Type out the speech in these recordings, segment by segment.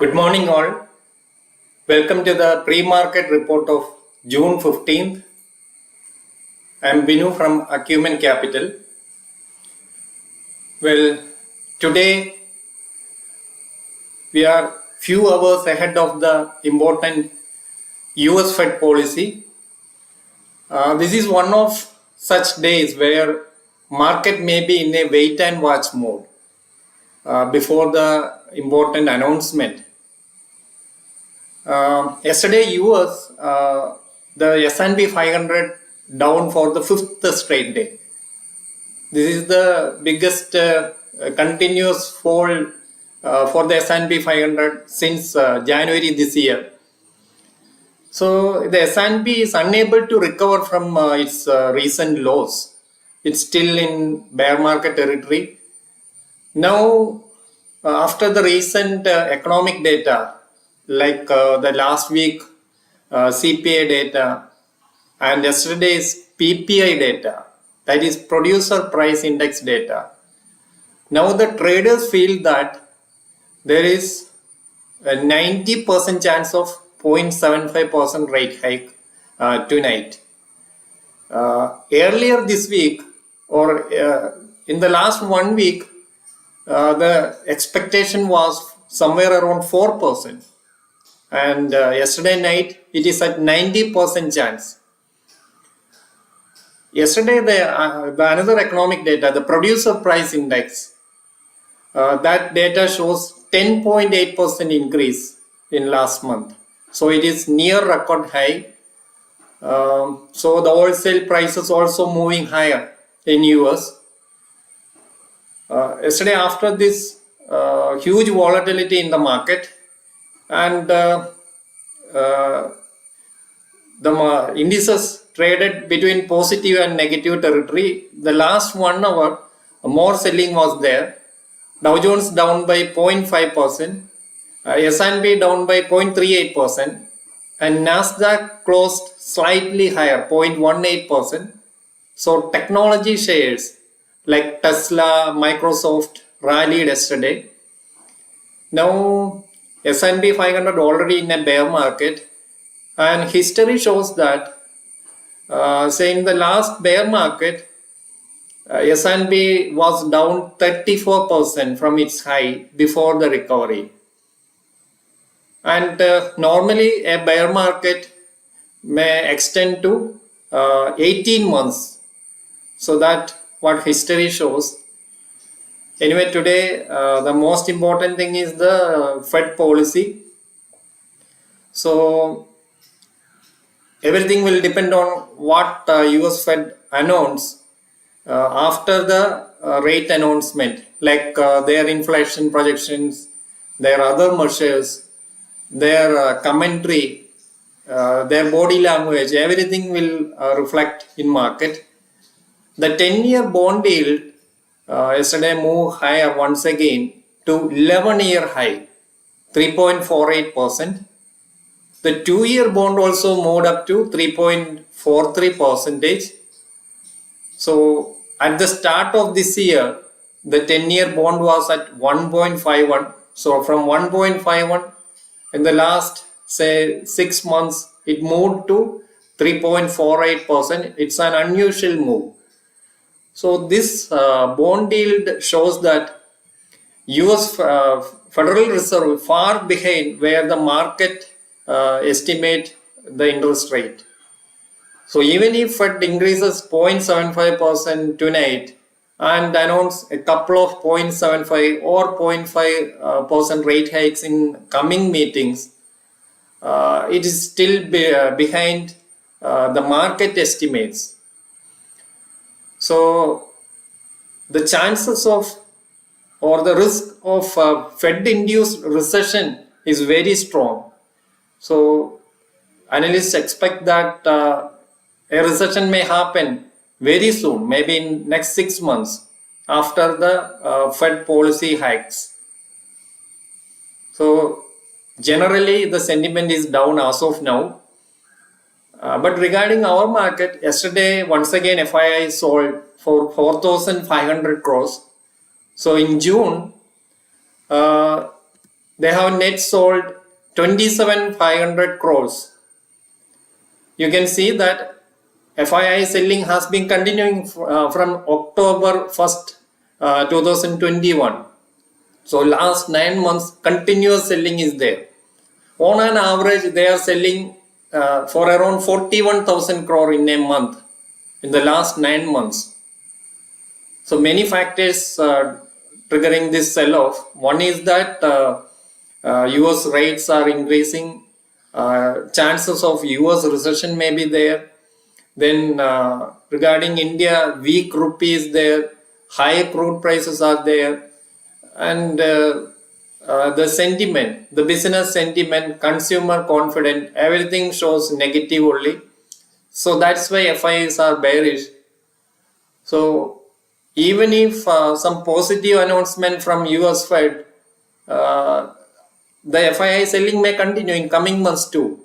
Good morning, all. Welcome to the pre-market report of June 15th. I am Binu from Acumen Capital. Well, today we are few hours ahead of the important US Fed policy. This is one of such days where market may be in a wait and watch mode before the important announcement. Yesterday, US, the S&P 500 down for the fifth straight day. This is the biggest continuous fall for the S&P 500 since January this year. So the S&P is unable to recover from its recent lows. It's still in bear market territory. Now, after the recent economic data, like the last week CPI data and yesterday's PPI data, that is producer price index data. Now the traders feel that there is a 90% chance of 0.75% rate hike tonight. Earlier this week or in the last 1 week, the expectation was somewhere around 4%. And yesterday night, it is at 90% chance. Yesterday, the another economic data, the producer price index, that data shows 10.8% increase in last month. So it is near record high. So the wholesale prices also moving higher in US. Yesterday, after this huge volatility in the market, and the indices traded between positive and negative territory. The last 1 hour, more selling was there. Dow Jones down by 0.5%, S&P down by 0.38%, and Nasdaq closed slightly higher, 0.18%. So technology shares like Tesla, Microsoft rallied yesterday. Now S&P 500 already in a bear market, and history shows that saying the last bear market S&P was down 34% from its high before the recovery, and normally a bear market may extend to 18 months. So that what history shows. Anyway, today the most important thing is the Fed policy. So everything will depend on what US Fed announce after the rate announcement, like their inflation projections, their other measures, their commentary, their body language, everything will reflect in market. The 10-year bond yield yesterday moved higher once again to 11-year high, 3.48%. The 2-year bond also moved up to 3.43%. So at the start of this year, the 10-year bond was at 1.51. So from 1.51 in the last, say, 6 months, it moved to 3.48%. It's an unusual move. So this bond yield shows that US Federal Reserve far behind where the market estimate the interest rate. So even if Fed increases 0.75% tonight and announce a couple of 0.75 or 0.5% rate hikes in coming meetings, it is still behind the market estimates. So the chances of or the risk of Fed-induced recession is very strong. So analysts expect that a recession may happen very soon, maybe in next 6 months after the Fed policy hikes. So generally the sentiment is down as of now. But regarding our market, yesterday once again FII sold for 4,500 crores. So in June, they have net sold 27,500 crores. You can see that FII selling has been continuing from October 1st, 2021. So last 9 months continuous selling is there. On an average, they are selling for around 41,000 crore in a month in the last 9 months. So many factors triggering this sell-off. One is that US rates are increasing, chances of US recession may be there. Then regarding India, weak rupee is there, high crude prices are there, and the sentiment, the business sentiment, consumer confidence, everything shows negative only. So that's why FIs are bearish. So even if some positive announcement from US Fed, the FII selling may continue in coming months too.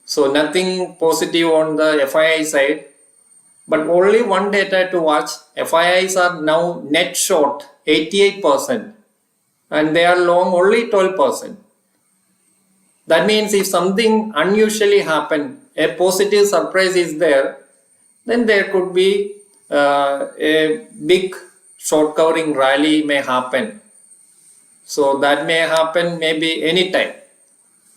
So nothing positive on the FII side, but only one data to watch. FIIs are now net short 88% and they are long only 12%. That means if something unusually happen, a positive surprise is there, then there could be a big short covering rally may happen. So that may happen maybe anytime.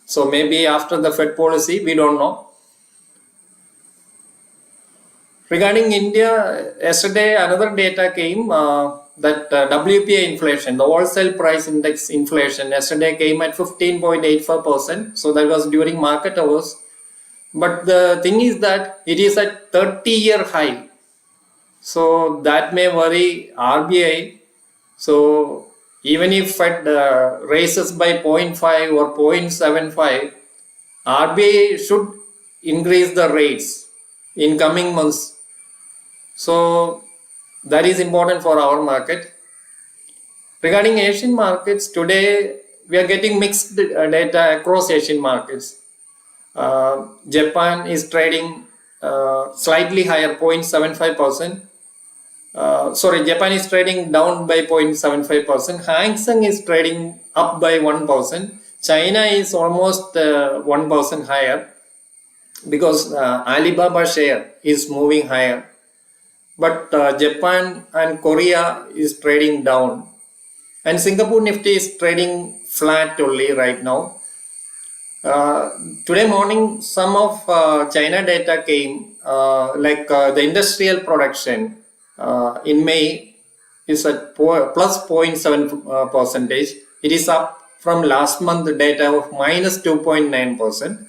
So maybe after the Fed policy, we don't know. Regarding India, yesterday another data came that WPI inflation, the wholesale price index inflation, yesterday came at 15.84%. So that was during market hours. But the thing is that it is at 30-year high. So that may worry RBI. So even if Fed raises by 0.5 or 0.75, RBI should increase the rates in coming months. So that is important for our market. Regarding Asian markets, today we are getting mixed data across Asian markets. Japan is trading slightly higher, 0.75%. Japan is trading down by 0.75%. Hang Seng is trading up by 1%. China is almost 1% higher because Alibaba share is moving higher. But Japan and Korea is trading down. And Singapore Nifty is trading flat only right now. Today morning, some of China data came, the industrial production in May is at plus 0.7 percentage. It is up from last month data of minus 2.9%.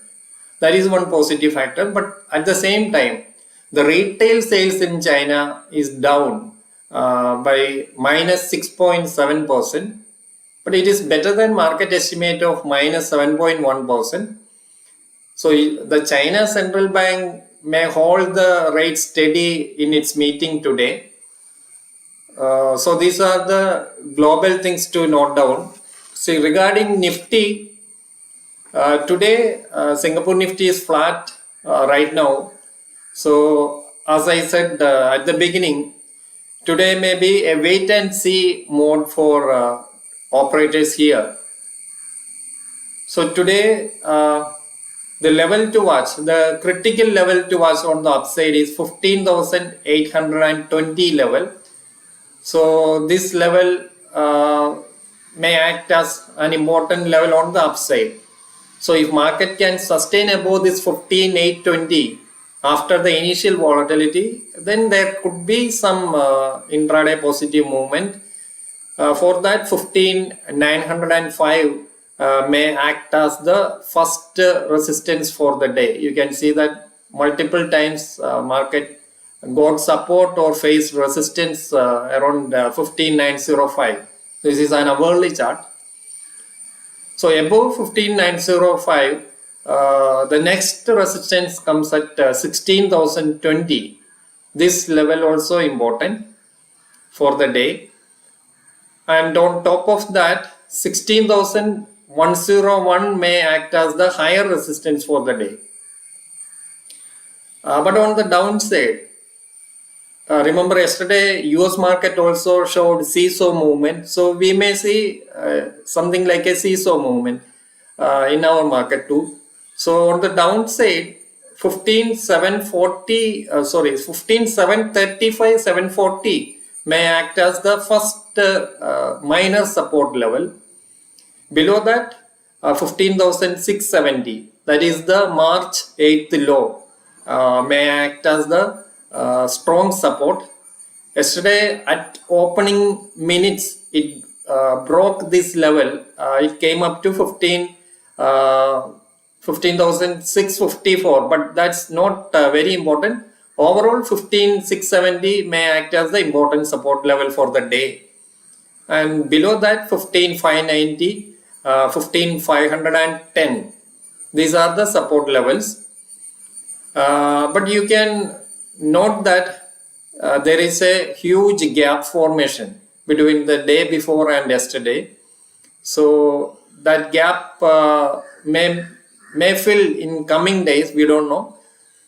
That is one positive factor. But at the same time, the retail sales in China is down by minus 6.7%. But it is better than market estimate of minus 7.1%. So the China Central Bank may hold the rate steady in its meeting today. So these are the global things to note down. See, regarding Nifty, today Singapore Nifty is flat right now. So as I said at the beginning, today may be a wait and see mode for operators here. So today the level to watch, the critical level to watch on the upside is 15,820 level. So this level may act as an important level on the upside. So if market can sustain above this 15,820 after the initial volatility, then there could be some intraday positive movement. For that, 15,905 may act as the first resistance for the day. You can see that multiple times market got support or faced resistance around 15,905. This is an hourly chart. So above 15,905, the next resistance comes at 16,020. This level also important for the day. And on top of that, 16,101 may act as the higher resistance for the day. But on the downside, remember yesterday US market also showed seesaw movement, so we may see something like a seesaw movement in our market too. So on the downside, 15,740 15,735 740 may act as the first minor support level. Below that, 15,670, that is the March 8th low, may act as the strong support. Yesterday at opening minutes, it broke this level. It came up to 15,654, but that's not very important. Overall, 15,670 may act as the important support level for the day. And below that, 15,590, 15,510. These are the support levels. But you can note that there is a huge gap formation between the day before and yesterday. So that gap may fill in coming days, we don't know.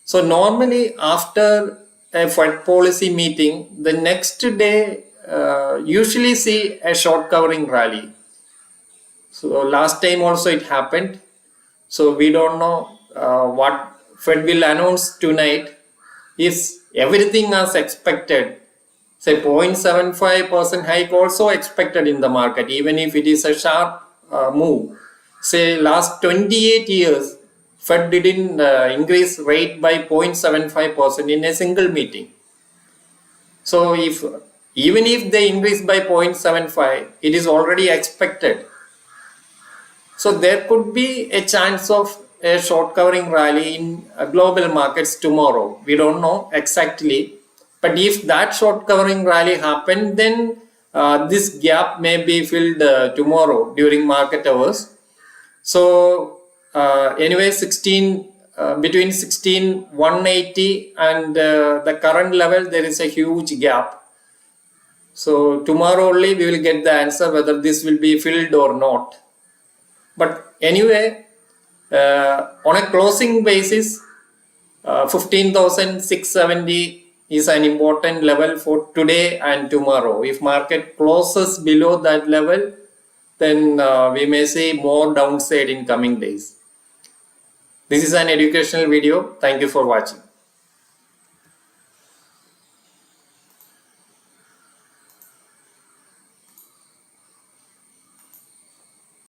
So normally after a Fed policy meeting, the next day usually see a short covering rally. So last time also it happened. So we don't know what Fed will announce tonight. Is everything as expected? Say 0.75% hike also expected in the market, even if it is a sharp move. Say last 28 years, Fed didn't increase rate by 0.75% in a single meeting. So even if they increase by 0.75, it is already expected. So there could be a chance of a short covering rally in global markets tomorrow. We don't know exactly. But if that short covering rally happens, then this gap may be filled tomorrow during market hours. So anyway, between 16,180 and the current level, there is a huge gap. So tomorrow only we will get the answer whether this will be filled or not. But anyway, on a closing basis, 15,670 is an important level for today and tomorrow. If market closes below that level, then we may see more downside in coming days. This is an educational video. Thank you for watching.